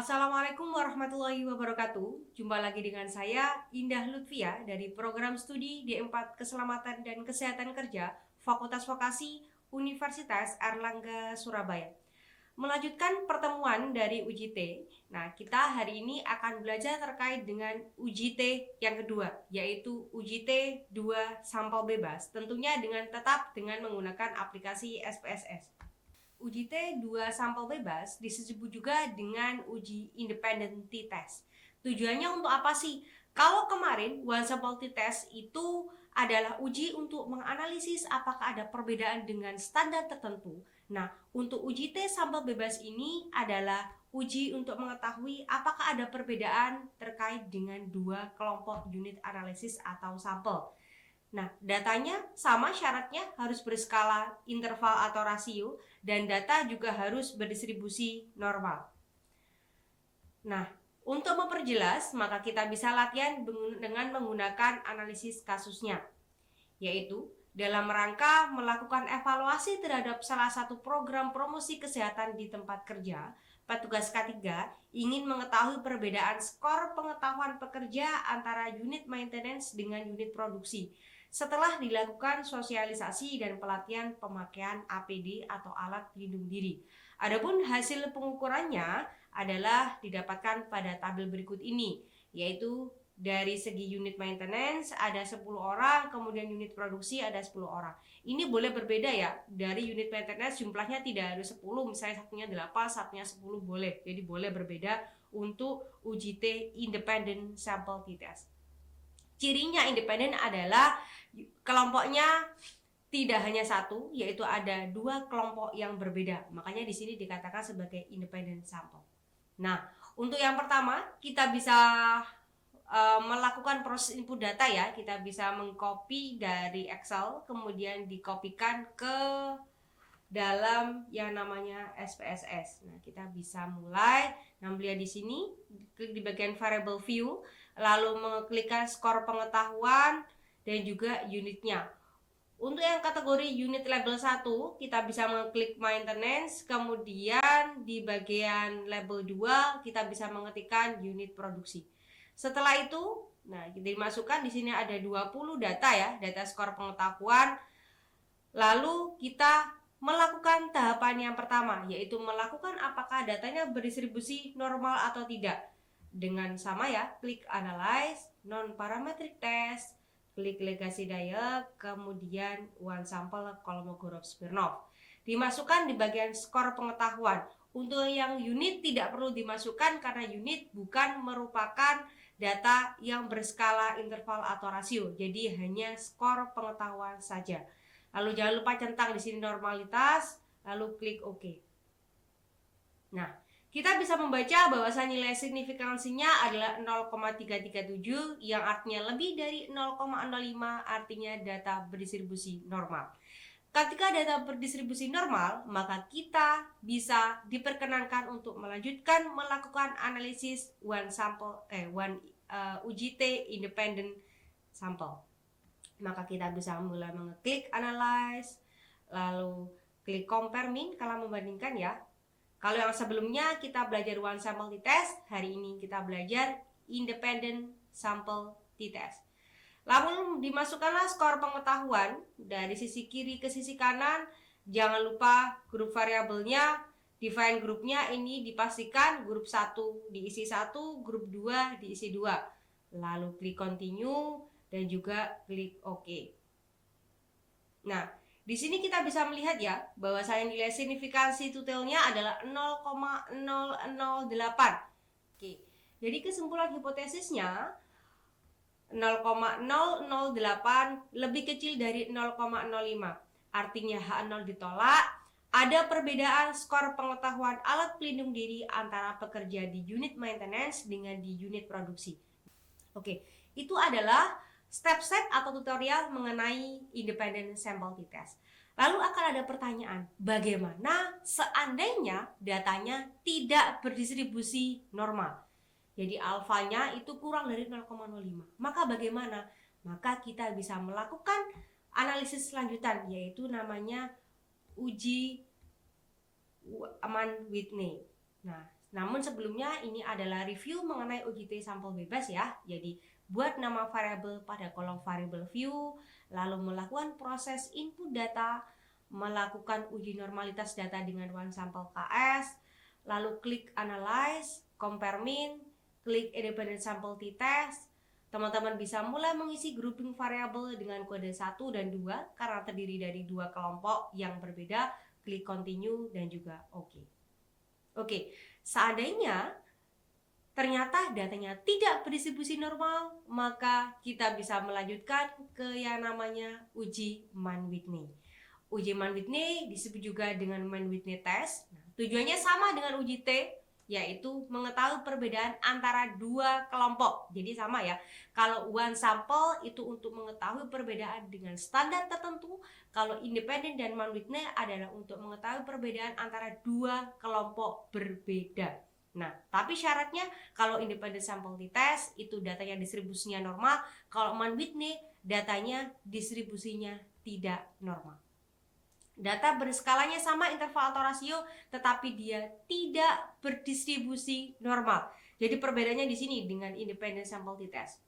Assalamualaikum warahmatullahi wabarakatuh. Jumpa lagi dengan saya Indah Lutfia dari program studi D4 Keselamatan dan Kesehatan Kerja Fakultas Vokasi Universitas Airlangga Surabaya. Melanjutkan pertemuan dari UJT. Nah, kita hari ini akan belajar terkait dengan UJT yang kedua, yaitu UJT 2 sampel bebas, tentunya tetap dengan menggunakan aplikasi SPSS. Uji T2 sampel bebas disebut juga dengan uji independent t-test. Tujuannya untuk apa sih? Kalau kemarin one sample t-test itu adalah uji untuk menganalisis apakah ada perbedaan dengan standar tertentu. Nah, untuk uji T sampel bebas ini adalah uji untuk mengetahui apakah ada perbedaan terkait dengan dua kelompok unit analisis atau sampel. Nah, datanya sama, syaratnya harus berskala interval atau rasio, dan data juga harus berdistribusi normal. Nah, untuk memperjelas, maka kita bisa latihan dengan menggunakan analisis kasusnya, yaitu dalam rangka melakukan evaluasi terhadap salah satu program promosi kesehatan di tempat kerja, petugas K3 ingin mengetahui perbedaan skor pengetahuan pekerja antara unit maintenance dengan unit produksi setelah dilakukan sosialisasi dan pelatihan pemakaian APD atau alat pelindung diri. Adapun hasil pengukurannya adalah didapatkan pada tabel berikut ini, yaitu dari segi unit maintenance ada 10 orang, kemudian unit produksi ada 10 orang. Ini boleh berbeda ya, dari unit maintenance jumlahnya tidak harus 10, misalnya satunya 8, satunya 10 boleh. Jadi boleh berbeda untuk uji T independent sample t-test. Cirinya independen adalah kelompoknya tidak hanya satu, yaitu ada dua kelompok yang berbeda. Makanya di sini dikatakan sebagai independent sample. Nah, untuk yang pertama kita bisa melakukan proses input data ya. Kita bisa mengcopy dari Excel, kemudian dikopikan ke dalam yang namanya SPSS. Nah, kita bisa mulai. Nah, melihat di sini, klik di bagian variable view, lalu mengklikkan skor pengetahuan dan juga unitnya. Untuk yang kategori unit label 1, kita bisa mengklik maintenance, kemudian di bagian label 2 kita bisa mengetikkan unit produksi. Setelah itu, nah, kita dimasukkan di sini ada 20 data ya, data skor pengetahuan. Lalu kita melakukan tahapan yang pertama, yaitu melakukan apakah datanya berdistribusi normal atau tidak. Dengan sama ya, klik analyze, non-parametric test, klik legacy dialog, kemudian one sample Kolmogorov-Smirnov. Dimasukkan di bagian skor pengetahuan. Untuk yang unit tidak perlu dimasukkan karena unit bukan merupakan data yang berskala interval atau rasio. Jadi hanya skor pengetahuan saja. Lalu jangan lupa centang di sini normalitas, lalu klik OK. Nah, kita bisa membaca bahwa nilai signifikansinya adalah 0,337 yang artinya lebih dari 0,05, artinya data berdistribusi normal. Ketika data berdistribusi normal, maka kita bisa diperkenankan untuk melanjutkan melakukan analisis uji T independent sample. Maka kita bisa mulai mengeklik analyze, lalu klik compare min kalau membandingkan ya. Kalau yang sebelumnya kita belajar one sample t-test, hari ini kita belajar independent sample t-test. Lalu dimasukkanlah skor pengetahuan dari sisi kiri ke sisi kanan. Jangan lupa grup variabelnya, define grupnya ini dipastikan grup 1 diisi 1, grup 2 diisi 2. Lalu klik continue dan juga klik OK. Nah, di sini kita bisa melihat ya bahwa nilai signifikansi totalnya adalah 0,008. Oke. Jadi kesimpulan hipotesisnya 0,008 lebih kecil dari 0,05. Artinya H0 ditolak. Ada perbedaan skor pengetahuan alat pelindung diri antara pekerja di unit maintenance dengan di unit produksi. Oke, itu adalah step-step atau tutorial mengenai independent sample t-test. Lalu akan ada pertanyaan, bagaimana seandainya datanya tidak berdistribusi normal? Jadi alfanya itu kurang dari 0,05. Maka bagaimana? Maka kita bisa melakukan analisis lanjutan, yaitu namanya uji Mann-Whitney. Nah, Namun sebelumnya ini adalah review mengenai UJT sampel bebas ya. Jadi buat nama variabel pada kolom variable view, lalu melakukan proses input data, melakukan uji normalitas data dengan one sample KS, lalu klik analyze, compare min, klik independent sample t-test. Teman-teman bisa mulai mengisi grouping variabel dengan kode 1 dan 2 karena terdiri dari dua kelompok yang berbeda. Klik continue dan juga Oke, seandainya ternyata datanya tidak berdistribusi normal, maka kita bisa melanjutkan ke yang namanya uji Mann-Whitney. Uji Mann-Whitney disebut juga dengan Mann-Whitney test. Tujuannya sama dengan uji T, yaitu mengetahui perbedaan antara dua kelompok. Jadi sama ya, kalau one sample itu untuk mengetahui perbedaan dengan standar tertentu, kalau independen dan Mann-Whitney adalah untuk mengetahui perbedaan antara dua kelompok berbeda. Nah, tapi syaratnya kalau independent sample t-test itu datanya distribusinya normal, kalau Mann-Whitney datanya distribusinya tidak normal. Data berskalanya sama interval atau rasio, tetapi dia tidak berdistribusi normal. Jadi perbedaannya di sini dengan independent sample t-test.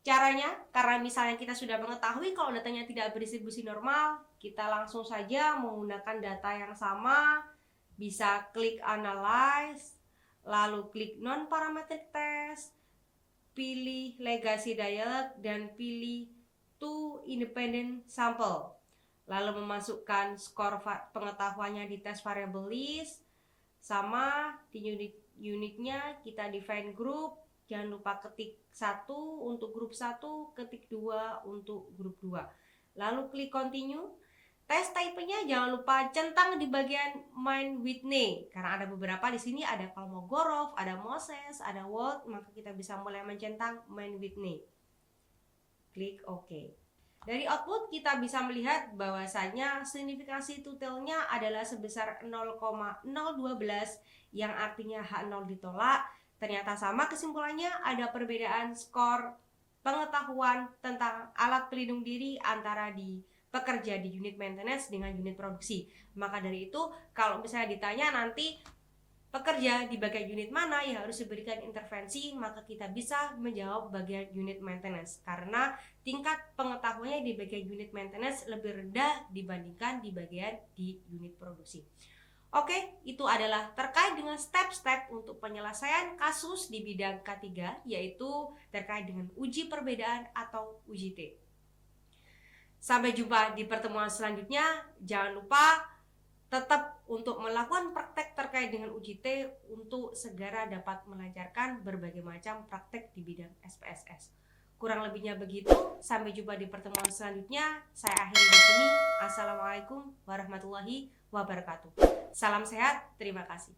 Caranya, karena misalnya kita sudah mengetahui kalau datanya tidak berdistribusi normal, kita langsung saja menggunakan data yang sama, bisa klik analyze, lalu klik non-parametric test, pilih legacy dialog, dan pilih to independent sample. Lalu memasukkan skor pengetahuannya di test variable list, sama di unitnya kita define group, jangan lupa ketik 1 untuk grup 1, ketik 2 untuk grup 2. Lalu klik continue. Tes type-nya jangan lupa centang di bagian Mann-Whitney karena ada beberapa di sini, ada Kolmogorov, ada Moses, ada Wald, maka kita bisa mulai mencentang Mann-Whitney. Klik OK. Dari output kita bisa melihat bahwasanya signifikansi totalnya adalah sebesar 0,012 yang artinya H0 ditolak. Ternyata sama kesimpulannya, ada perbedaan skor pengetahuan tentang alat pelindung diri antara di pekerja di unit maintenance dengan unit produksi. Maka dari itu kalau misalnya ditanya nanti pekerja di bagian unit mana yang harus diberikan intervensi, maka kita bisa menjawab bagian unit maintenance karena tingkat pengetahuannya di bagian unit maintenance lebih rendah dibandingkan di bagian di unit produksi. Oke, itu adalah terkait dengan step-step untuk penyelesaian kasus di bidang K3, yaitu terkait dengan uji perbedaan atau uji T. Sampai jumpa di pertemuan selanjutnya. Jangan lupa tetap untuk melakukan praktek terkait dengan uji T untuk segera dapat melancarkan berbagai macam praktek di bidang SPSS. Kurang lebihnya begitu. Sampai jumpa di pertemuan selanjutnya. Saya akhiri di sini. Assalamualaikum warahmatullahi wabarakatuh. Salam sehat. Terima kasih.